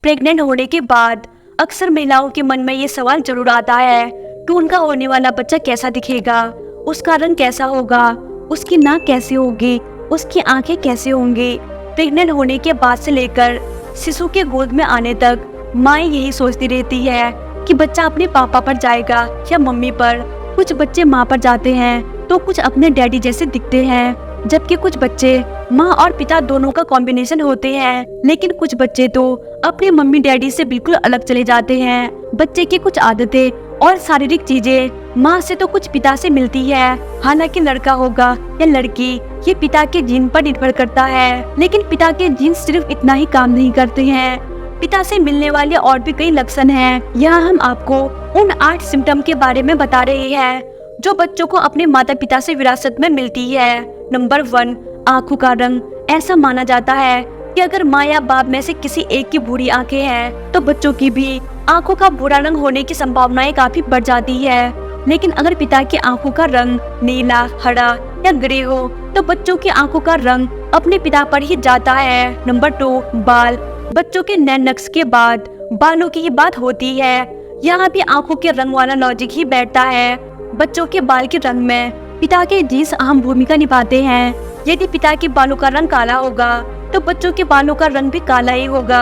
Pregnant होने के बाद अक्सर महिलाओं के मन में ये सवाल जरूर आता है कि उनका होने वाला बच्चा कैसा दिखेगा, उसका रंग कैसा होगा, उसकी नाक कैसी होगी, उसकी आंखें कैसे होंगी। प्रेग्नेंट होने के बाद से लेकर शिशु के गोद में आने तक माँ यही सोचती रहती है कि बच्चा अपने पापा पर जाएगा या मम्मी पर। कुछ बच्चे माँ पर जाते हैं तो कुछ अपने डैडी जैसे दिखते हैं, जबकि कुछ बच्चे माँ और पिता दोनों का कॉम्बिनेशन होते हैं। लेकिन कुछ बच्चे तो अपने मम्मी डैडी से बिल्कुल अलग चले जाते हैं। बच्चे की कुछ आदतें और शारीरिक चीजें माँ से तो कुछ पिता से मिलती है। हालांकि लड़का होगा या लड़की ये पिता के जीन पर निर्भर करता है, लेकिन पिता के जीन सिर्फ इतना ही काम नहीं करते हैं। पिता से मिलने वाले और भी कई लक्षण हैं। यहाँ हम आपको उन 8 सिम्टम के बारे में बता रहे हैं जो बच्चों को अपने माता पिता से विरासत में मिलती है। नंबर 1, आंखों का रंग। ऐसा माना जाता है कि अगर माँ या बाप में से किसी एक की भूरी आंखें हैं तो बच्चों की भी आंखों का भूरा रंग होने की संभावनाएं काफी बढ़ जाती है। लेकिन अगर पिता की आंखों का रंग नीला, हरा या ग्रे हो तो बच्चों की आंखों का रंग अपने पिता पर ही जाता है। नंबर 2, बाल। बच्चों के नैन नक्श के बाद बालों की ही बात होती है। यहाँ भी आंखों के रंग वाला लॉजिक ही बैठता है। बच्चों के बाल के रंग में पिता के जीन्स अहम भूमिका निभाते हैं। यदि पिता के बालों का रंग काला होगा तो बच्चों के बालों का रंग भी काला ही होगा।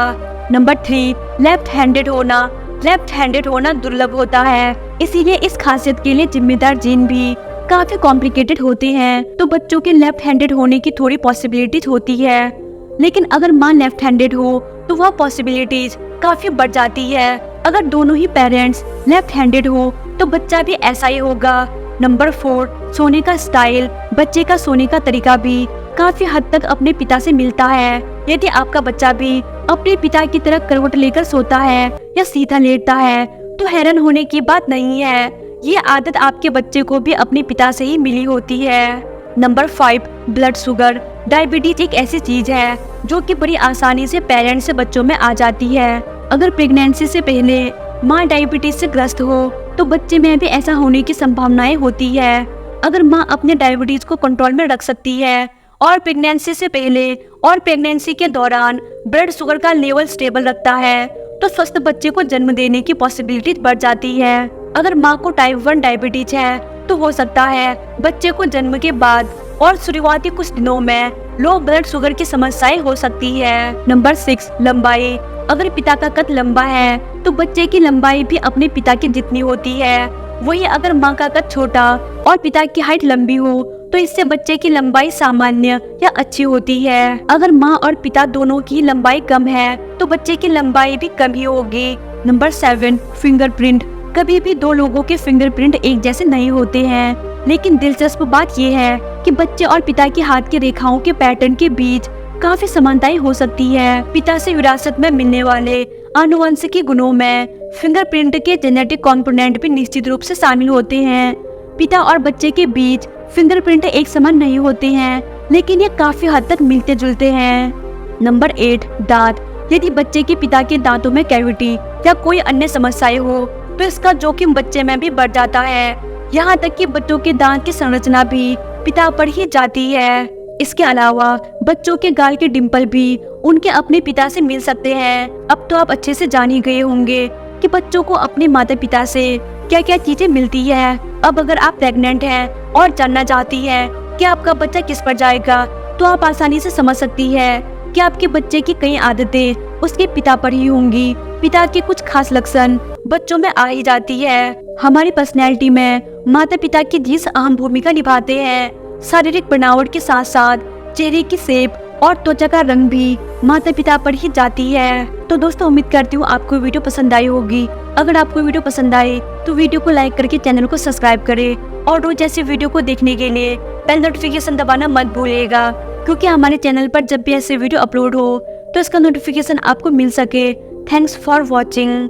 नंबर 3, लेफ्ट हैंडेड होना। लेफ्ट हैंडेड होना दुर्लभ होता है, इसीलिए इस खासियत के लिए जिम्मेदार जीन भी काफी कॉम्प्लिकेटेड होते हैं। तो बच्चों के लेफ्ट हैंडेड होने की थोड़ी पॉसिबिलिटीज होती है, लेकिन अगर माँ लेफ्ट हैंडेड हो तो वह पॉसिबिलिटीज काफी बढ़ जाती है। अगर दोनों ही पेरेंट्स लेफ्ट हैंडेड हो तो बच्चा भी ऐसा ही होगा। नंबर 4, सोने का स्टाइल। बच्चे का सोने का तरीका भी काफी हद तक अपने पिता से मिलता है। यदि आपका बच्चा भी अपने पिता की तरह करवट लेकर सोता है या सीधा लेटता है तो हैरान होने की बात नहीं है। ये आदत आपके बच्चे को भी अपने पिता से ही मिली होती है। Number 5, blood sugar. डायबिटीज एक ऐसी चीज है जो कि बड़ी आसानी से पेरेंट्स से बच्चों में आ जाती है। अगर प्रेगनेंसी से पहले माँ डायबिटीज से ग्रस्त हो तो बच्चे में भी ऐसा होने की संभावनाएं होती है। अगर माँ अपने डायबिटीज को कंट्रोल में रख सकती है और प्रेगनेंसी से पहले और प्रेगनेंसी के दौरान ब्लड शुगर का लेवल स्टेबल रखता है तो स्वस्थ बच्चे को जन्म देने की पॉसिबिलिटी बढ़ जाती है। अगर माँ को टाइप 1 डायबिटीज है तो हो सकता है बच्चे को जन्म के बाद और शुरुआती कुछ दिनों में लो ब्लड शुगर की समस्याएं हो सकती है। नंबर 6, लंबाई। अगर पिता का कद लंबा है तो बच्चे की लंबाई भी अपने पिता की जितनी होती है। वही अगर माँ का कद छोटा और पिता की हाइट लंबी हो तो इससे बच्चे की लंबाई सामान्य या अच्छी होती है। अगर माँ और पिता दोनों की लंबाई कम है तो बच्चे की लंबाई भी कम ही होगी। Number 7, fingerprint. कभी भी 2 लोगों के फिंगरप्रिंट एक जैसे नहीं होते हैं, लेकिन दिलचस्प बात यह है कि बच्चे और पिता के हाथ की रेखाओं के पैटर्न के बीच काफी समानताएं हो सकती है। पिता से विरासत में मिलने वाले आनुवंशिकी गुणों में फिंगरप्रिंट के जेनेटिक कंपोनेंट भी निश्चित रूप से शामिल होते हैं। पिता और बच्चे के बीच फिंगरप्रिंट एक समान नहीं होते हैं, लेकिन ये काफी हद तक मिलते जुलते हैं। नंबर 8, दांत। यदि बच्चे के पिता के दांतों में कैविटी या कोई अन्य समस्याएं हो तो इसका जोखिम बच्चे में भी बढ़ जाता है। यहाँ तक कि बच्चों के दांत की संरचना भी पिता पर ही जाती है। इसके अलावा बच्चों के गाल के डिंपल भी उनके अपने पिता से मिल सकते हैं। अब तो आप अच्छे से जान ही गए होंगे कि बच्चों को अपने माता पिता से क्या क्या चीजें मिलती है। अब अगर आप प्रेग्नेंट हैं और जानना चाहती हैं कि आपका बच्चा किस पर जाएगा तो आप आसानी से समझ सकती है कि आपके बच्चे की कई आदतें उसके पिता पर ही होंगी। पिता के कुछ खास लक्षण बच्चों में आ ही जाती है। हमारी पर्सनैलिटी में माता पिता की जीन्स अहम भूमिका निभाते हैं। शारीरिक बनावट के साथ साथ चेहरे की शेप और त्वचा का रंग भी माता पिता पर ही जाती है। तो दोस्तों, उम्मीद करती हूँ आपको वीडियो पसंद आई होगी। अगर आपको वीडियो पसंद आए तो वीडियो को लाइक करके चैनल को सब्सक्राइब करें और रोज ऐसे वीडियो को देखने के लिए बेल नोटिफिकेशन दबाना मत भूलिएगा, क्योंकि हमारे चैनल पर जब भी ऐसे वीडियो अपलोड हो तो इसका नोटिफिकेशन आपको मिल सके। Thanks for watching.